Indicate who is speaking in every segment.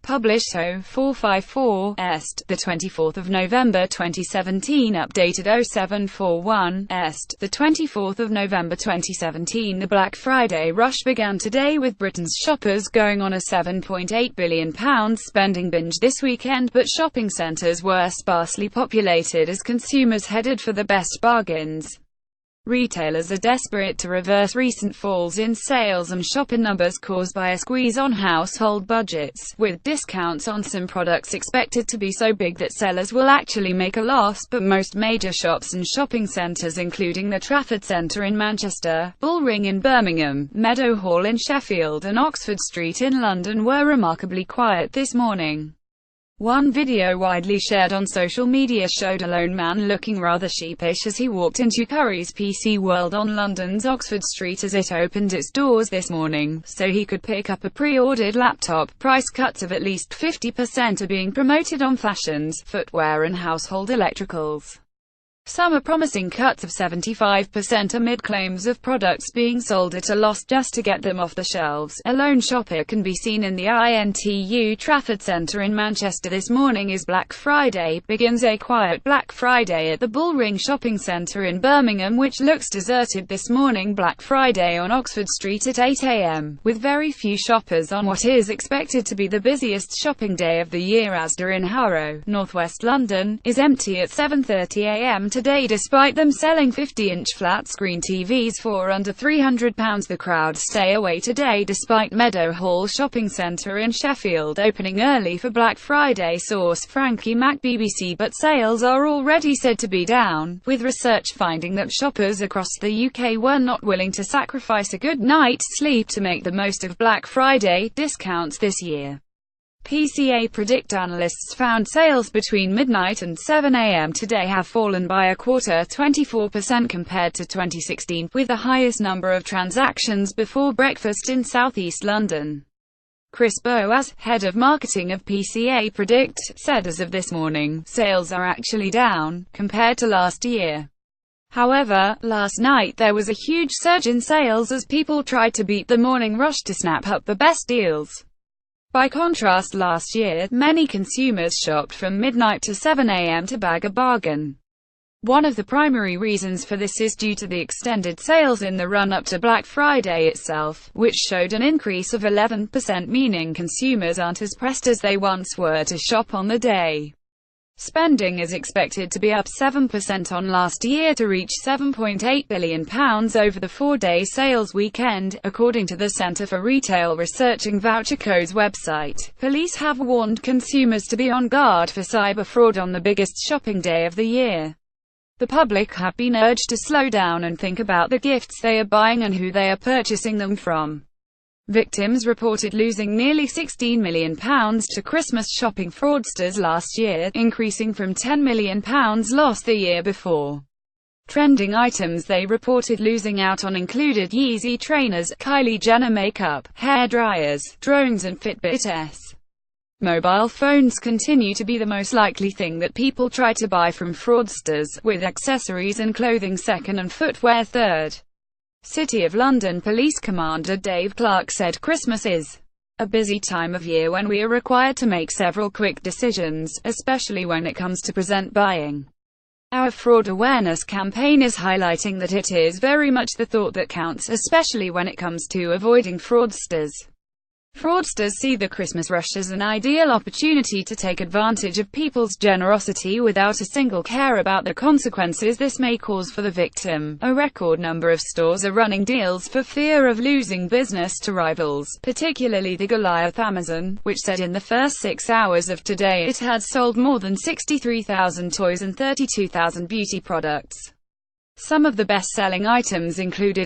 Speaker 1: Published 0454 est. the 24th of November 2017. Updated 0741 est. the 24th of November 2017. The Black Friday rush began today, with Britain's shoppers going on a £7.8 billion spending binge this weekend, but shopping centres were sparsely populated as consumers headed for the best bargains. Retailers are desperate to reverse recent falls in sales and shopper numbers caused by a squeeze on household budgets, with discounts on some products expected to be so big that sellers will actually make a loss. But most major shops and shopping centres, including the Trafford Centre in Manchester, Bullring in Birmingham, Meadowhall in Sheffield and Oxford Street in London, were remarkably quiet this morning. One video widely shared on social media showed a lone man looking rather sheepish as he walked into Currys PC World on London's Oxford Street as it opened its doors this morning, so he could pick up a pre-ordered laptop. Price cuts of at least 50% are being promoted on fashions, footwear and household electricals. Some are promising cuts of 75% amid claims of products being sold at a loss just to get them off the shelves. A lone shopper can be seen in the INTU Trafford Centre in Manchester this morning as Black Friday begins. A quiet Black Friday at the Bullring Shopping Centre in Birmingham, which looks deserted this morning. Black Friday on Oxford Street at 8 a.m, with very few shoppers on what is expected to be the busiest shopping day of the year. Asda in Harrow, northwest London, is empty at 7:30 a.m. today, despite them selling 50-inch flat-screen TVs for under £300. The crowd stay away today despite Meadowhall Shopping Centre in Sheffield opening early for Black Friday. Source: Frankie Mac BBC. But sales are already said to be down, with research finding that shoppers across the UK were not willing to sacrifice a good night's sleep to make the most of Black Friday discounts this year. PCA Predict analysts found sales between midnight and 7 a.m. today have fallen by a quarter, 24% compared to 2016, with the highest number of transactions before breakfast in southeast London. Chris Boas, head of marketing of PCA Predict, said as of this morning, sales are actually down, compared to last year. However, last night there was a huge surge in sales as people tried to beat the morning rush to snap up the best deals. By contrast, last year, many consumers shopped from midnight to 7 a.m. to bag a bargain. One of the primary reasons for this is due to the extended sales in the run-up to Black Friday itself, which showed an increase of 11%, meaning consumers aren't as pressed as they once were to shop on the day. Spending is expected to be up 7% on last year to reach £7.8 billion over the four-day sales weekend, according to the Centre for Retail Research and Voucher Code's website. Police have warned consumers to be on guard for cyber fraud on the biggest shopping day of the year. The public have been urged to slow down and think about the gifts they are buying and who they are purchasing them from. Victims reported losing nearly £16 million to Christmas shopping fraudsters last year, increasing from £10 million lost the year before. Trending items they reported losing out on included Yeezy trainers, Kylie Jenner makeup, hair dryers, drones and Fitbit S. Mobile phones continue to be the most likely thing that people try to buy from fraudsters, with accessories and clothing second and footwear third. City of London Police Commander Dave Clark said Christmas is a busy time of year when we are required to make several quick decisions, especially when it comes to present buying. Our fraud awareness campaign is highlighting that it is very much the thought that counts, especially when it comes to avoiding fraudsters. Fraudsters see the Christmas rush as an ideal opportunity to take advantage of people's generosity without a single care about the consequences this may cause for the victim. A record number of stores are running deals for fear of losing business to rivals, particularly the Goliath Amazon, which said in the first 6 hours of today it had sold more than 63,000 toys and 32,000 beauty products. Some of the best-selling items include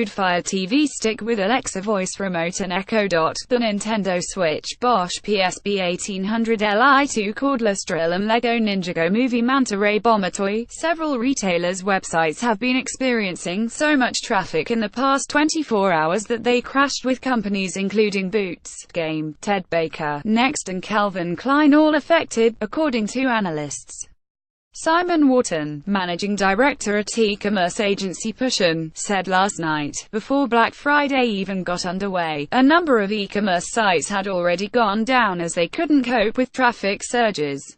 Speaker 1: Fire TV Stick with Alexa voice remote and Echo Dot, the Nintendo Switch, Bosch PSB 1800 Li2 cordless drill and Lego Ninjago Movie Manta Ray Bomber toy. Several retailers' websites have been experiencing so much traffic in the past 24 hours that they crashed, with companies including Boots, Game, Ted Baker, Next and Calvin Klein all affected, according to analysts. Simon Wharton, managing director at e-commerce agency Pushin, said last night, before Black Friday even got underway, a number of e-commerce sites had already gone down as they couldn't cope with traffic surges.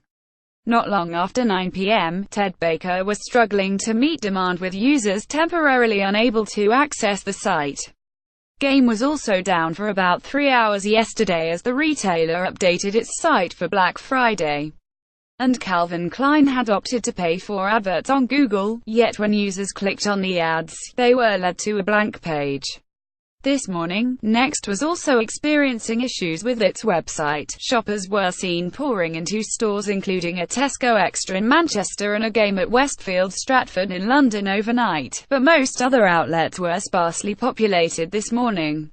Speaker 1: Not long after 9 p.m., Ted Baker was struggling to meet demand with users temporarily unable to access the site. Game was also down for about 3 hours yesterday as the retailer updated its site for Black Friday. And Calvin Klein had opted to pay for adverts on Google, yet when users clicked on the ads, they were led to a blank page. This morning, Next was also experiencing issues with its website. Shoppers were seen pouring into stores including a Tesco Extra in Manchester and a Game at Westfield Stratford in London overnight, but most other outlets were sparsely populated this morning.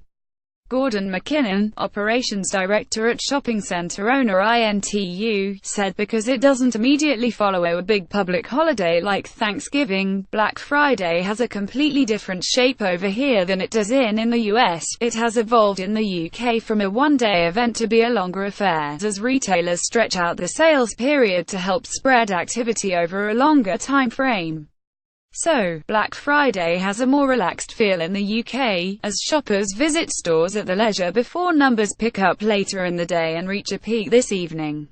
Speaker 1: Gordon McKinnon, operations director at shopping center owner INTU, said because it doesn't immediately follow a big public holiday like Thanksgiving, Black Friday has a completely different shape over here than it does in the US. It has evolved in the UK from a one-day event to be a longer affair, as retailers stretch out the sales period to help spread activity over a longer time frame. So, Black Friday has a more relaxed feel in the UK, as shoppers visit stores at their leisure before numbers pick up later in the day and reach a peak this evening.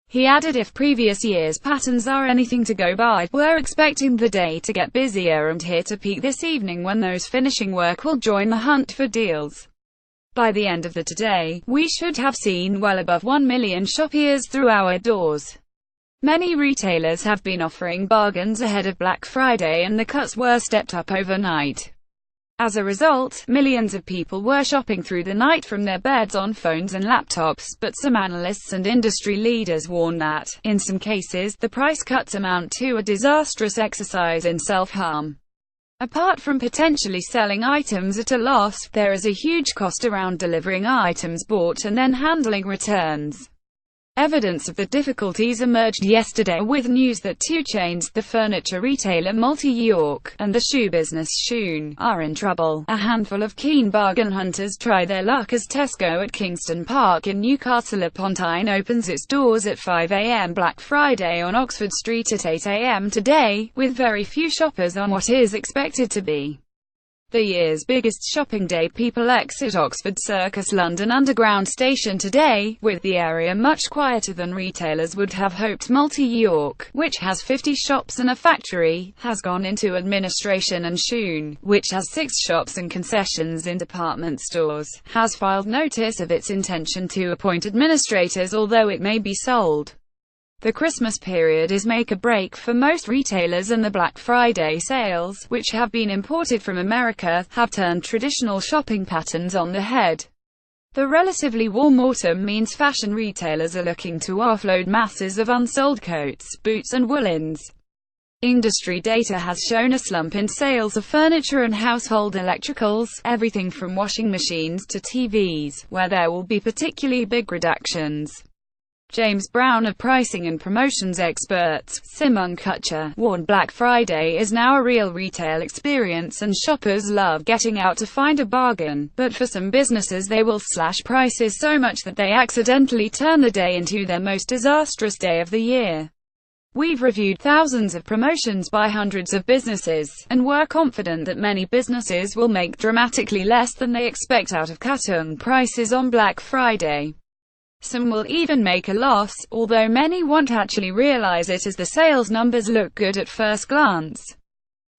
Speaker 1: He added if previous years' patterns are anything to go by, we're expecting the day to get busier and hit a peak this evening when those finishing work will join the hunt for deals. By the end of the day, we should have seen well above 1 million shoppers through our doors. Many retailers have been offering bargains ahead of Black Friday and the cuts were stepped up overnight. As a result, millions of people were shopping through the night from their beds on phones and laptops, but some analysts and industry leaders warn that, in some cases, the price cuts amount to a disastrous exercise in self-harm. Apart from potentially selling items at a loss, there is a huge cost around delivering items bought and then handling returns. Evidence of the difficulties emerged yesterday with news that two chains, the furniture retailer Multi-York, and the shoe business Shoon, are in trouble. A handful of keen bargain hunters try their luck as Tesco at Kingston Park in Newcastle upon Tyne opens its doors at 5 a.m. Black Friday on Oxford Street at 8 a.m. today, with very few shoppers on what is expected to be the year's biggest shopping day. People exit Oxford Circus London Underground station today, with the area much quieter than retailers would have hoped. Multi-York, which has 50 shops and a factory, has gone into administration, and Shoon, which has 6 shops and concessions in department stores, has filed notice of its intention to appoint administrators, although it may be sold. The Christmas period is make or break for most retailers, and the Black Friday sales, which have been imported from America, have turned traditional shopping patterns on the head. The relatively warm autumn means fashion retailers are looking to offload masses of unsold coats, boots and woolens. Industry data has shown a slump in sales of furniture and household electricals, everything from washing machines to TVs, where there will be particularly big reductions. James Brown of pricing and promotions experts, Simon Kucher, warned Black Friday is now a real retail experience and shoppers love getting out to find a bargain, but for some businesses they will slash prices so much that they accidentally turn the day into their most disastrous day of the year. We've reviewed thousands of promotions by hundreds of businesses, and we're confident that many businesses will make dramatically less than they expect out of cutting prices on Black Friday. Some will even make a loss, although many won't actually realize it as the sales numbers look good at first glance.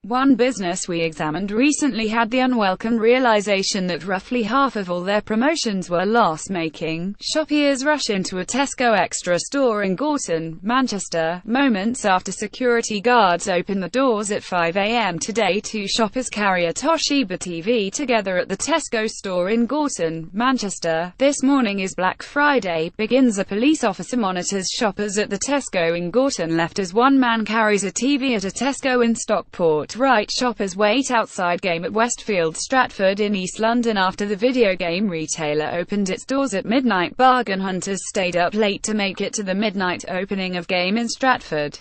Speaker 1: One business we examined recently had the unwelcome realization that roughly half of all their promotions were loss-making. Shoppers rush into a Tesco Extra store in Gorton, Manchester, moments after security guards open the doors at 5 a.m. today. Two shoppers carry a Toshiba TV together at the Tesco store in Gorton, Manchester. This morning is Black Friday, begins. A police officer monitors shoppers at the Tesco in Gorton left as one man carries a TV at a Tesco in Stockport. Right, shoppers wait outside Game at Westfield Stratford in East London after the video game retailer opened its doors at midnight. Bargain hunters stayed up late to make it to the midnight opening of Game in Stratford.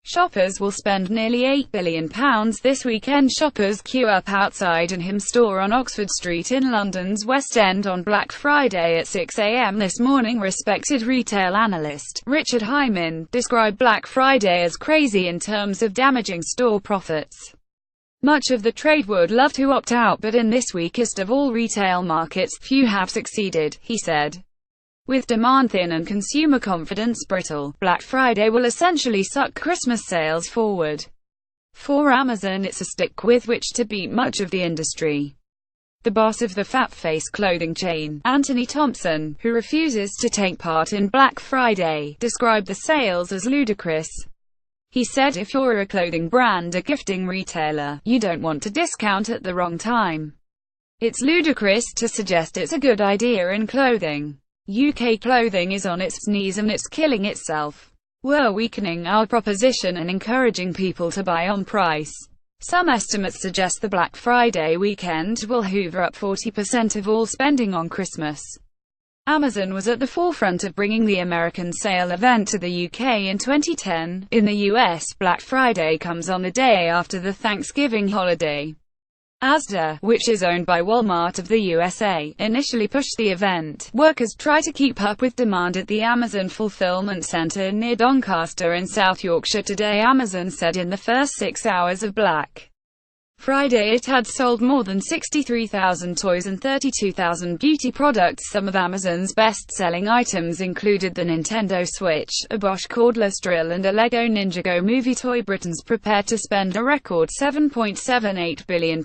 Speaker 1: Shoppers will spend nearly £8 billion this weekend. Shoppers queue up outside an Him store on Oxford Street in London's West End on Black Friday at 6 a.m. this morning. Respected retail analyst Richard Hyman described Black Friday as crazy in terms of damaging store profits. Much of the trade would love to opt out, but in this weakest of all retail markets, few have succeeded, he said. With demand thin and consumer confidence brittle, Black Friday will essentially suck Christmas sales forward. For Amazon, it's a stick with which to beat much of the industry. The boss of the fat-face clothing chain, Anthony Thompson, who refuses to take part in Black Friday, described the sales as ludicrous. He said, "If you're a clothing brand or gifting retailer, you don't want to discount at the wrong time. It's ludicrous to suggest it's a good idea in clothing. UK clothing is on its knees and it's killing itself. We're weakening our proposition and encouraging people to buy on price." Some estimates suggest the Black Friday weekend will hoover up 40% of all spending on Christmas. Amazon was at the forefront of bringing the American sale event to the UK in 2010. In the US, Black Friday comes on the day after the Thanksgiving holiday. Asda, which is owned by Walmart of the USA, initially pushed the event. Workers try to keep up with demand at the Amazon Fulfillment Center near Doncaster in South Yorkshire today. Amazon said in the first 6 hours of Black Friday it had sold more than 63,000 toys and 32,000 beauty products. Some of Amazon's best-selling items included the Nintendo Switch, a Bosch cordless drill and a Lego Ninjago movie toy. Britain's prepared to spend a record £7.78 billion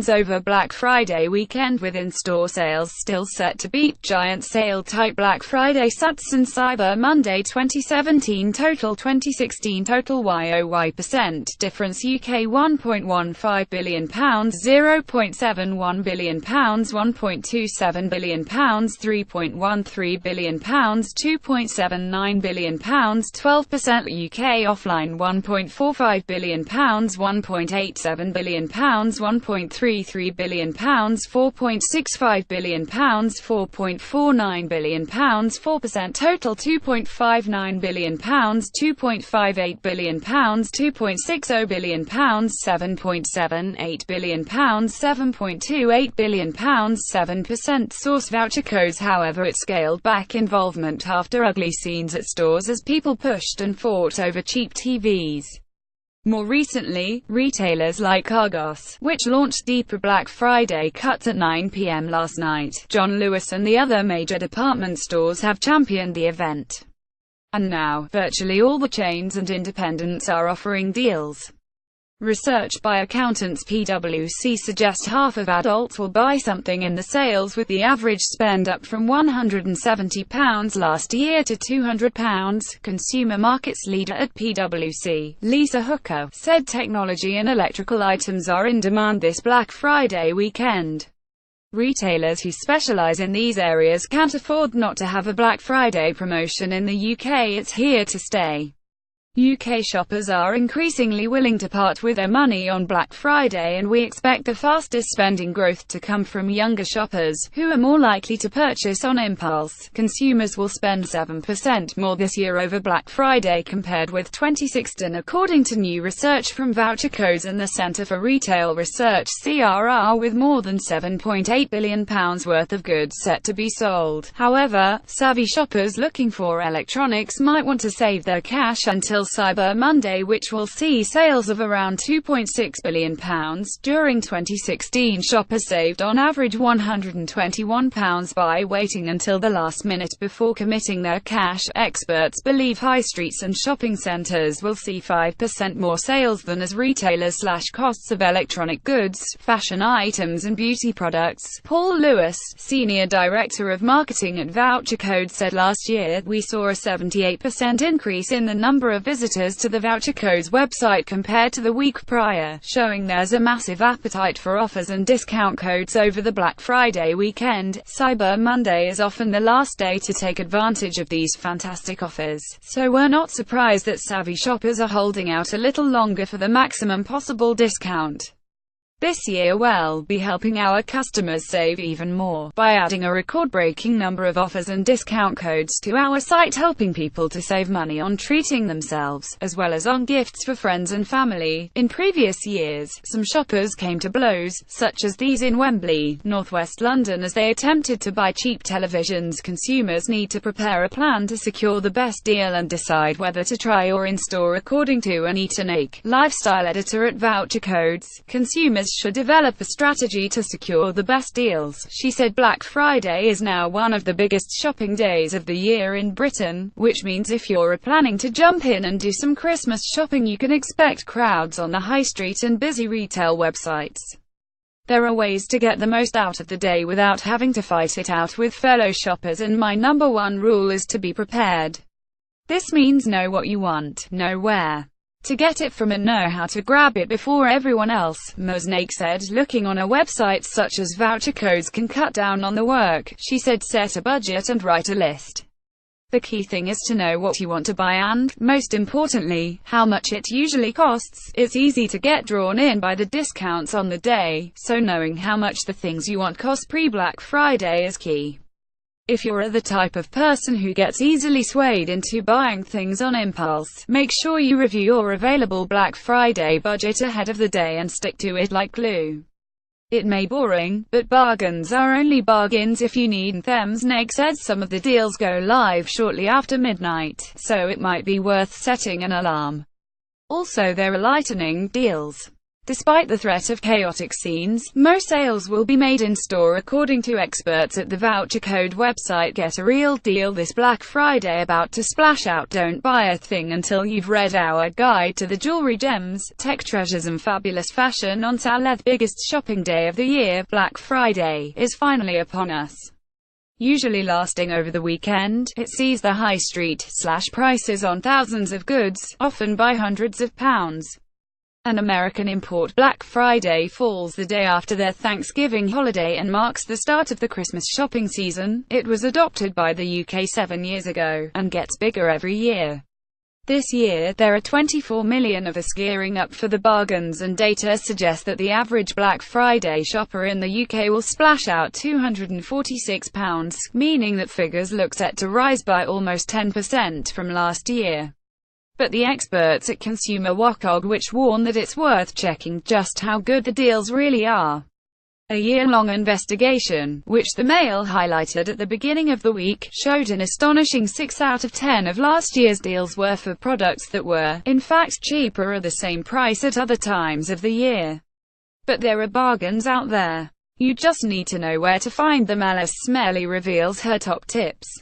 Speaker 1: over Black Friday weekend, with in-store sales still set to beat giant sale-type Black Friday Sats and Cyber Monday 2017 total. 2016 total YOY% difference UK £1.15 billion, £0.71 billion, £1.27 billion, £3.13 billion, £2.79 billion, 12% UK offline £1.45 billion, £1.87 billion, £1.33 billion, £4.65 billion, £4.49 billion, 4% total £2.59 billion, £2.58 billion, £2.60 billion, £7.78 billion, £7.28 billion, 7% source voucher codes. However, it scaled back involvement after ugly scenes at stores as people pushed and fought over cheap TVs. More recently, retailers like Argos, which launched deeper Black Friday cuts at 9 p.m. last night, John Lewis and the other major department stores have championed the event. And now, virtually all the chains and independents are offering deals. Research by accountants PwC suggests half of adults will buy something in the sales, with the average spend up from £170 last year to £200. Consumer markets leader at PwC, Lisa Hooker, said technology and electrical items are in demand this Black Friday weekend. Retailers who specialize in these areas can't afford not to have a Black Friday promotion in the UK. It's here to stay. UK shoppers are increasingly willing to part with their money on Black Friday, and we expect the fastest spending growth to come from younger shoppers, who are more likely to purchase on impulse. Consumers will spend 7% more this year over Black Friday compared with 2016, according to new research from Voucher Codes and the Centre for Retail Research (CRR), with more than £7.8 billion worth of goods set to be sold. However, savvy shoppers looking for electronics might want to save their cash until Cyber Monday, which will see sales of around £2.6 billion. During 2016, shoppers saved on average £121 by waiting until the last minute before committing their cash. Experts believe high streets and shopping centres will see 5% more sales than as retailers slash costs of electronic goods, fashion items and beauty products. Paul Lewis, Senior Director of Marketing at Voucher Code, said last year, "We saw a 78% increase in the number of visitors to the Voucher Code's website compared to the week prior, showing there's a massive appetite for offers and discount codes over the Black Friday weekend." Cyber Monday is often the last day to take advantage of these fantastic offers, so we're not surprised that savvy shoppers are holding out a little longer for the maximum possible discount. This year we'll be helping our customers save even more by adding a record-breaking number of offers and discount codes to our site, helping people to save money on treating themselves, as well as on gifts for friends and family. In previous years, some shoppers came to blows, such as these in Wembley, northwest London, as they attempted to buy cheap televisions. Consumers need to prepare a plan to secure the best deal and decide whether to try or in-store. According to Anita Naik, lifestyle editor at Voucher Codes, consumers should develop a strategy to secure the best deals. She said Black Friday is now one of the biggest shopping days of the year in Britain, which means if you're planning to jump in and do some Christmas shopping, you can expect crowds on the high street and busy retail websites. There are ways to get the most out of the day without having to fight it out with fellow shoppers, and my number one rule is to be prepared. This means know what you want, know where to get it from, and know how to grab it before everyone else. Ms. Naik said looking on a website such as Voucher Codes can cut down on the work. She said set a budget and write a list. The key thing is to know what you want to buy and, most importantly, how much it usually costs. It's easy to get drawn in by the discounts on the day, so knowing how much the things you want cost pre-Black Friday is key. If you're the type of person who gets easily swayed into buying things on impulse, make sure you review your available Black Friday budget ahead of the day and stick to it like glue. It may be boring, but bargains are only bargains if you need them. Naik said some of the deals go live shortly after midnight, so it might be worth setting an alarm. Also, there are lightning deals. Despite the threat of chaotic scenes, most sales will be made in store. According to experts at the Voucher Code website, get a real deal this Black Friday. About to splash out. Don't buy a thing until you've read our guide to the jewelry, gems, tech treasures and fabulous fashion on sale. The biggest shopping day of the year, Black Friday, is finally upon us. Usually lasting over the weekend, it sees the high street slash prices on thousands of goods, often by hundreds of pounds. An American import. Black Friday falls the day after their Thanksgiving holiday and marks the start of the Christmas shopping season. It was adopted by the UK 7 years ago, and gets bigger every year. This year, there are 24 million of us gearing up for the bargains, and data suggests that the average Black Friday shopper in the UK will splash out £246, meaning that figures look set to rise by almost 10% from last year. But the experts at Consumer Watchdog which warn that it's worth checking just how good the deals really are. A year-long investigation, which the Mail highlighted at the beginning of the week, showed an astonishing 6 out of 10 of last year's deals were for products that were, in fact, cheaper or the same price at other times of the year. But there are bargains out there. You just need to know where to find them. Alice Smelly reveals her top tips.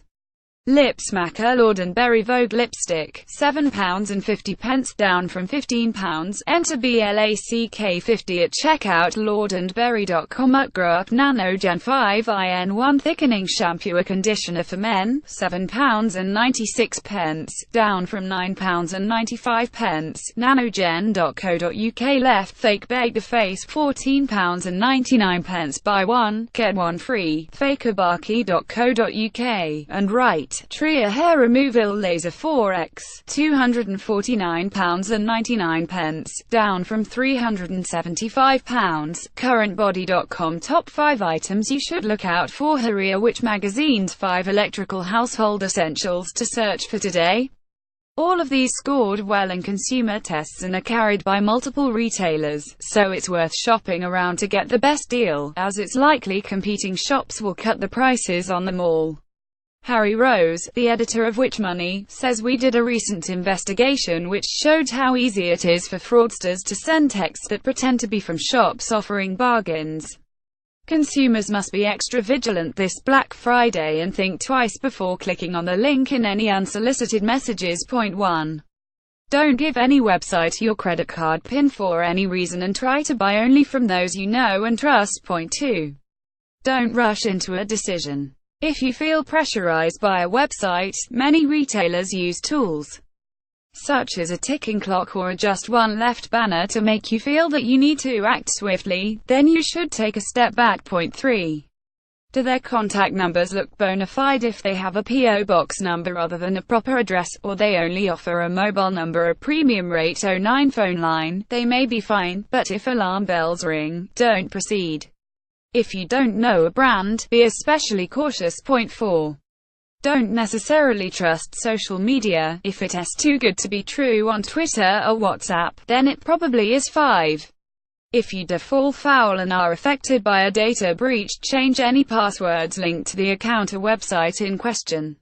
Speaker 1: Lip Smacker Lord & Berry Vogue Lipstick, £7.50 down from £15. Enter BLACK50 at checkout. LordandBerry.com. Grow Up Nano Gen 5 IN1 Thickening Shampoo or Conditioner for Men, £7.96, down from £9.95. Nanogen.co.uk. Left Fake Bagger Face, £14.99. Buy one, get one free. Fakerbarky.co.uk. And right. Tria Hair Removal Laser 4X, £249.99, down from £375. Currentbody.com. Top 5 items you should look out for. Harrier Witch Magazine's 5 electrical household essentials to search for today. All of these scored well in consumer tests and are carried by multiple retailers, so it's worth shopping around to get the best deal, as it's likely competing shops will cut the prices on them all. Harry Rose, the editor of Which Money, says we did a recent investigation which showed how easy it is for fraudsters to send texts that pretend to be from shops offering bargains. Consumers must be extra vigilant this Black Friday and think twice before clicking on the link in any unsolicited messages. Point 1. Don't give any website your credit card PIN for any reason and try to buy only from those you know and trust. Point 2. Don't rush into a decision. If you feel pressurized by a website, many retailers use tools such as a ticking clock or a just one left banner to make you feel that you need to act swiftly, then you should take a step back. Point 3. Do their contact numbers look bona fide if they have a P.O. box number other than a proper address, or they only offer a mobile number, a premium rate 09 phone line? They may be fine, but if alarm bells ring, don't proceed. If you don't know a brand, be especially cautious. Point 4. Don't necessarily trust social media. If it's too good to be true on Twitter or WhatsApp, then it probably is. 5. If you fall foul and are affected by a data breach, change any passwords linked to the account or website in question.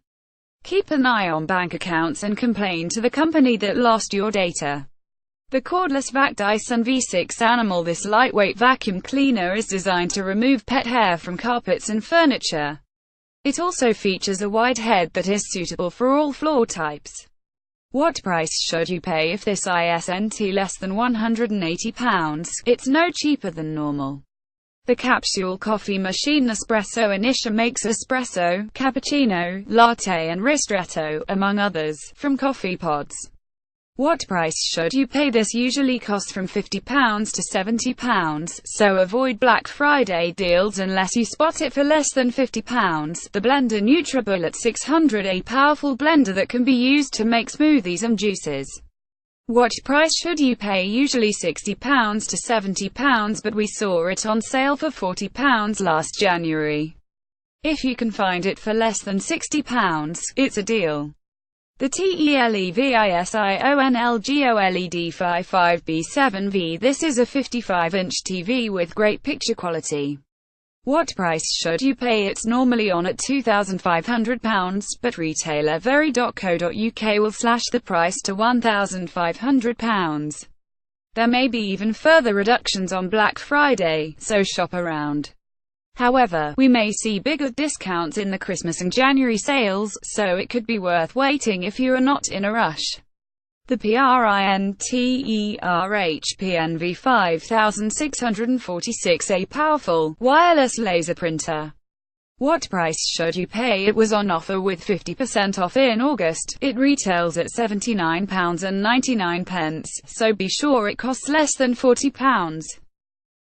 Speaker 1: Keep an eye on bank accounts and complain to the company that lost your data. The cordless vac Dyson V6 Animal. This lightweight vacuum cleaner is designed to remove pet hair from carpets and furniture. It also features a wide head that is suitable for all floor types. What price should you pay if this isn't less than £180? It's no cheaper than normal. The capsule coffee machine Nespresso Inisha makes espresso, cappuccino, latte and ristretto, among others, from coffee pods. What price should you pay? This usually costs from £50 to £70, so avoid Black Friday deals unless you spot it for less than £50. The blender NutriBullet 600, a powerful blender that can be used to make smoothies and juices. What price should you pay? Usually £60 to £70, but we saw it on sale for £40 last January. If you can find it for less than £60, it's a deal. The TELEVISIONLGOLED 55B7V. This is a 55-inch TV with great picture quality. What price should you pay? It's normally on at £2,500, but retailer very.co.uk will slash the price to £1,500. There may be even further reductions on Black Friday, so shop around. However, we may see bigger discounts in the Christmas and January sales, so it could be worth waiting if you are not in a rush. The PRINTERHPNV 5646, a powerful, wireless laser printer. What price should you pay? It was on offer with 50% off in August. It retails at £79.99, so be sure it costs less than £40.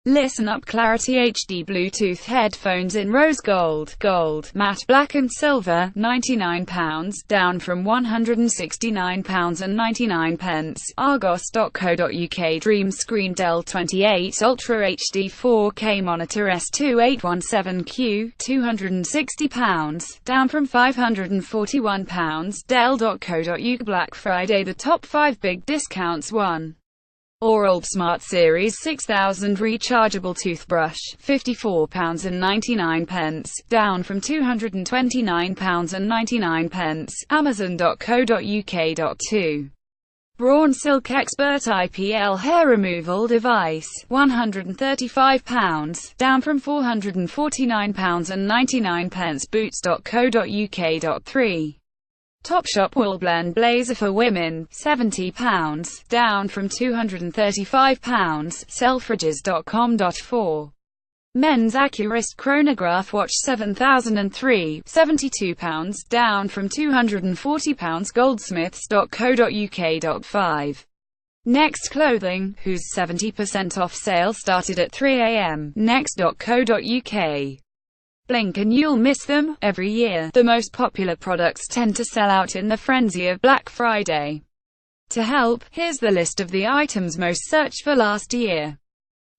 Speaker 1: Listen up. Clarity HD Bluetooth headphones in rose gold, matte black and silver, £99, down from £169.99. Argos.co.uk. Dream Screen Dell 28 Ultra HD 4K monitor S2817Q, £260, down from £541. Dell.co.uk. Black Friday. The top 5 big discounts. 1. Oral Smart Series 6000 rechargeable toothbrush, £54.99, down from £229.99. Amazon.co.uk. 2. Braun Silk Expert IPL hair removal device, £135, down from £449.99. Boots.co.uk. 3. Topshop Wool Blend Blazer for women, £70, down from £235. Selfridges.com. 4. Men's Accurist Chronograph Watch 7003, £72, down from £240. Goldsmiths.co.uk. 5. Next Clothing, whose 70% off sale started at 3 a.m. Next.co.uk. Blink and you'll miss them. Every year, the most popular products tend to sell out in the frenzy of Black Friday. To help, here's the list of the items most searched for last year.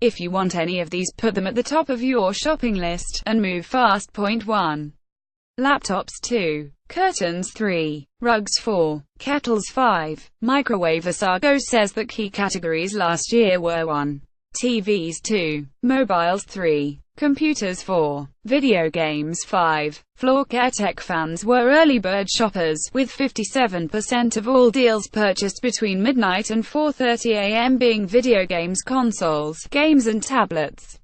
Speaker 1: If you want any of these, put them at the top of your shopping list, and move fast. Point 1. Laptops 2. Curtains 3. Rugs 4. Kettles 5. Microwave. Asago says that key categories last year were 1. TVs 2. Mobiles 3. Computers 4. Video games 5. Floor care. Tech fans were early bird shoppers, with 57% of all deals purchased between midnight and 4:30 a.m. being video games, consoles, games and tablets.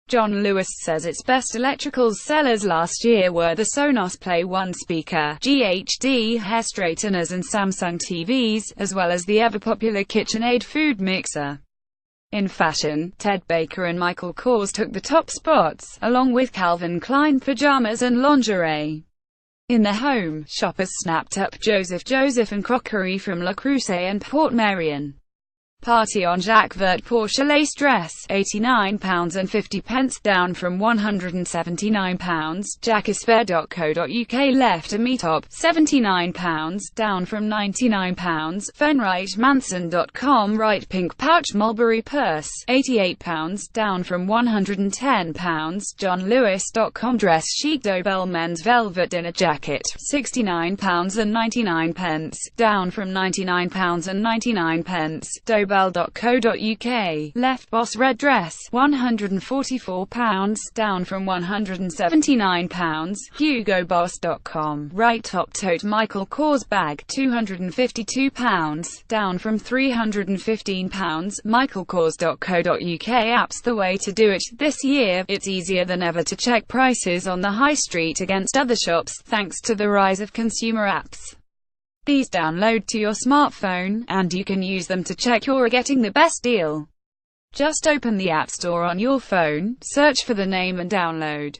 Speaker 1: John Lewis says its best electrical sellers last year were the Sonos Play 1 speaker, GHD hair straighteners and Samsung TVs, as well as the ever-popular KitchenAid food mixer. In fashion, Ted Baker and Michael Kors took the top spots, along with Calvin Klein pajamas and lingerie. In the home, shoppers snapped up Joseph and crockery from Le Creuset and Port Marion. Party on Jacques Vert Porsche lace dress, £89.50, down from £179. Jacquesfair.co.uk left a me-top, £79, down from £99. Fenrightmanson.com right pink pouch mulberry purse, £88, down from £110. JohnLewis.com dress chic Dobell men's velvet dinner jacket, £69.99, down from £99.99. Dobell.co.uk left boss red dress, £144, down from £179. HugoBoss.com right top tote Michael Kors bag, £252, down from £315. michaelkors.co.uk apps the way to do it this year. It's easier than ever to check prices on the high street against other shops, thanks to the rise of consumer apps. These download to your smartphone, and you can use them to check you're getting the best deal. Just open the App Store on your phone, search for the name and download.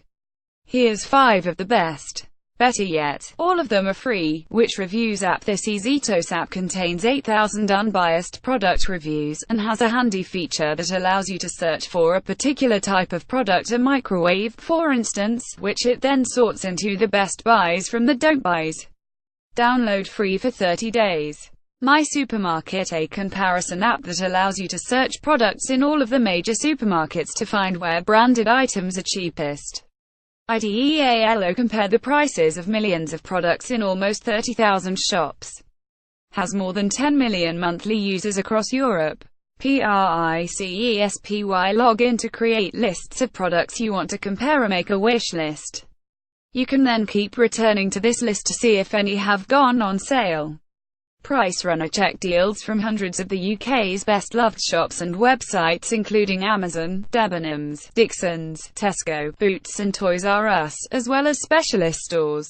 Speaker 1: Here's 5 of the best. Better yet, all of them are free. Which Reviews app? This Easytos app contains 8,000 unbiased product reviews, and has a handy feature that allows you to search for a particular type of product, a microwave, for instance, which it then sorts into the best buys from the don't buys. Download free for 30 days. My Supermarket, a comparison app that allows you to search products in all of the major supermarkets to find where branded items are cheapest. IDEALO compare the prices of millions of products in almost 30,000 shops. Has more than 10 million monthly users across Europe. PRICESPY log in to create lists of products you want to compare or make a wish list. You can then keep returning to this list to see if any have gone on sale. Price Runner check deals from hundreds of the UK's best-loved shops and websites including Amazon, Debenhams, Dixons, Tesco, Boots and Toys R Us, as well as specialist stores.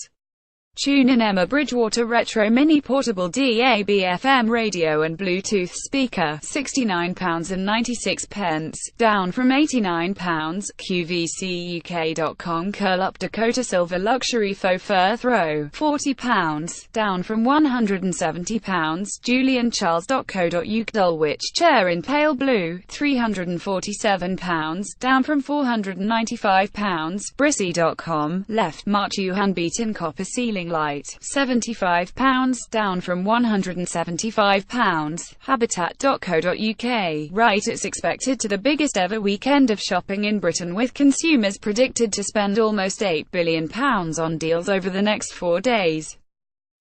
Speaker 1: Tune in Emma Bridgewater Retro Mini Portable DAB/FM radio and Bluetooth speaker, £69.96, down from £89. QVCUK.com Curl Up Dakota Silver Luxury Faux Fur Throw, £40, down from £170. JulianCharles.co.uk Dulwich Chair in Pale Blue, £347, down from £495. Brissy.com left March Yuhan Beaten Copper Ceiling Light, £75, down from £175. Habitat.co.uk right, it's expected to the biggest ever weekend of shopping in Britain, with consumers predicted to spend almost £8 billion on deals over the next 4 days.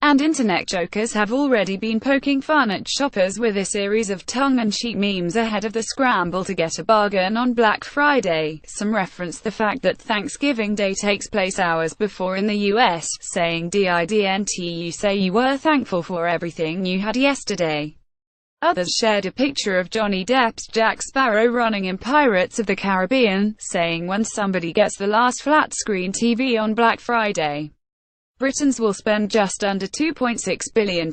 Speaker 1: And internet jokers have already been poking fun at shoppers with a series of tongue-in-cheek memes ahead of the scramble to get a bargain on Black Friday. Some reference the fact that Thanksgiving Day takes place hours before in the US, saying "Didn't you say you were thankful for everything you had yesterday?" Others shared a picture of Johnny Depp's Jack Sparrow running in Pirates of the Caribbean, saying when somebody gets the last flat-screen TV on Black Friday, Britons will spend just under £2.6 billion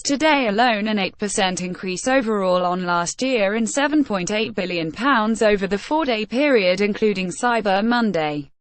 Speaker 1: today alone, an 8% increase overall on last year and £7.8 billion over the 4-day period including Cyber Monday.